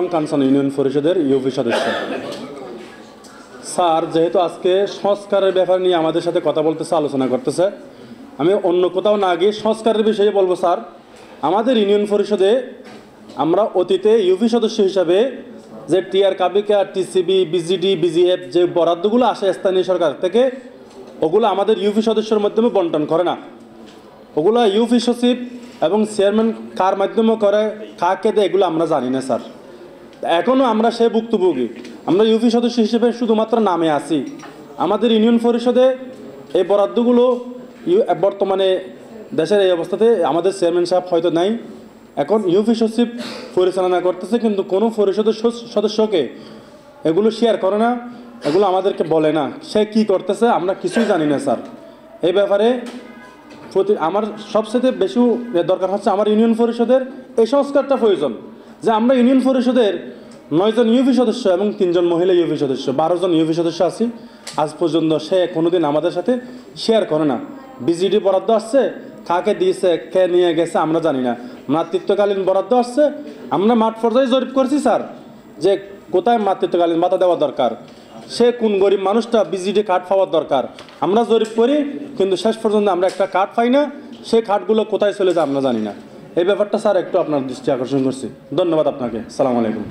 নং কাঞ্চন ইউনিয়ন পরিষদের ইউপি সদস্য। স্যার যেহেতু আজকে সংস্কারের ব্যাপার নিয়ে আমাদের সাথে কথা বলতেছে, আলোচনা করতেছে, আমি অন্য কোথাও না গিয়ে সংস্কারের বিষয়ে বলবো। স্যার, আমাদের ইউনিয়ন পরিষদে আমরা অতীতে ইউপি সদস্য হিসাবে যে টিআর কাবিকা, টিসিবি, বিজিডি, বিজিএফ যে বরাদ্দগুলো আসে স্থানীয় সরকার থেকে, ওগুলো আমাদের ইউপি সদস্যের মাধ্যমে বন্টন করে না। ওগুলো ইউপি সচিব এবং চেয়ারম্যান কার মাধ্যমে করে, কাকে দেয়, এগুলো আমরা জানি না স্যার। এখনও আমরা সে ভুক্তভোগী। আমরা ইউপি সদস্য হিসেবে শুধুমাত্র নামে আছি। আমাদের ইউনিয়ন পরিষদে এই বরাদ্দগুলো বর্তমানে দেশের এই অবস্থাতে আমাদের চেয়ারম্যান সাহেব হয়তো নাই, এখন ইউপি সচিব পরিচালনা করতেছে, কিন্তু কোনো পরিষদের সদস্যকে এগুলো শেয়ার করে না, এগুলো আমাদেরকে বলে না। সে কি করতেছে আমরা কিছুই জানি না স্যার। এই ব্যাপারে আমার সবচেয়ে বেশি দরকার হচ্ছে আমার ইউনিয়ন পরিষদের এই সংস্কারটা প্রয়োজন, যে আমরা ইউনিয়ন পরিষদের 9 জন ইউপি সদস্য এবং 3 জন মহিলা ইউপি সদস্য, 12 জন ইউপি সদস্য আছি। আজ পর্যন্ত সে কোনোদিন আমাদের সাথে শেয়ার করে না। বিজিডি বরাদ্দ আসছে, কাকে দিয়েছে, কে নিয়ে গেছে আমরা জানি না। মাতৃত্বকালীন বরাদ্দ আসছে, আমরা মাঠ পর্যায়ে জরিপ করছি স্যার, যে কোথায় মাতৃত্বকালীন ভাতা দেওয়া দরকার, সে কোন গরিব মানুষটা বিজিডি কার্ড পাওয়ার দরকার, আমরা জরিপ করি, কিন্তু শেষ পর্যন্ত আমরা একটা কার্ড পাই না। সেই কার্ডগুলো কোথায় চলে যায় আমরা জানি না। এই ব্যাপারটা স্যার একটু আপনার দৃষ্টি আকর্ষণ করছি। ধন্যবাদ আপনাকে। আসসালামু আলাইকুম।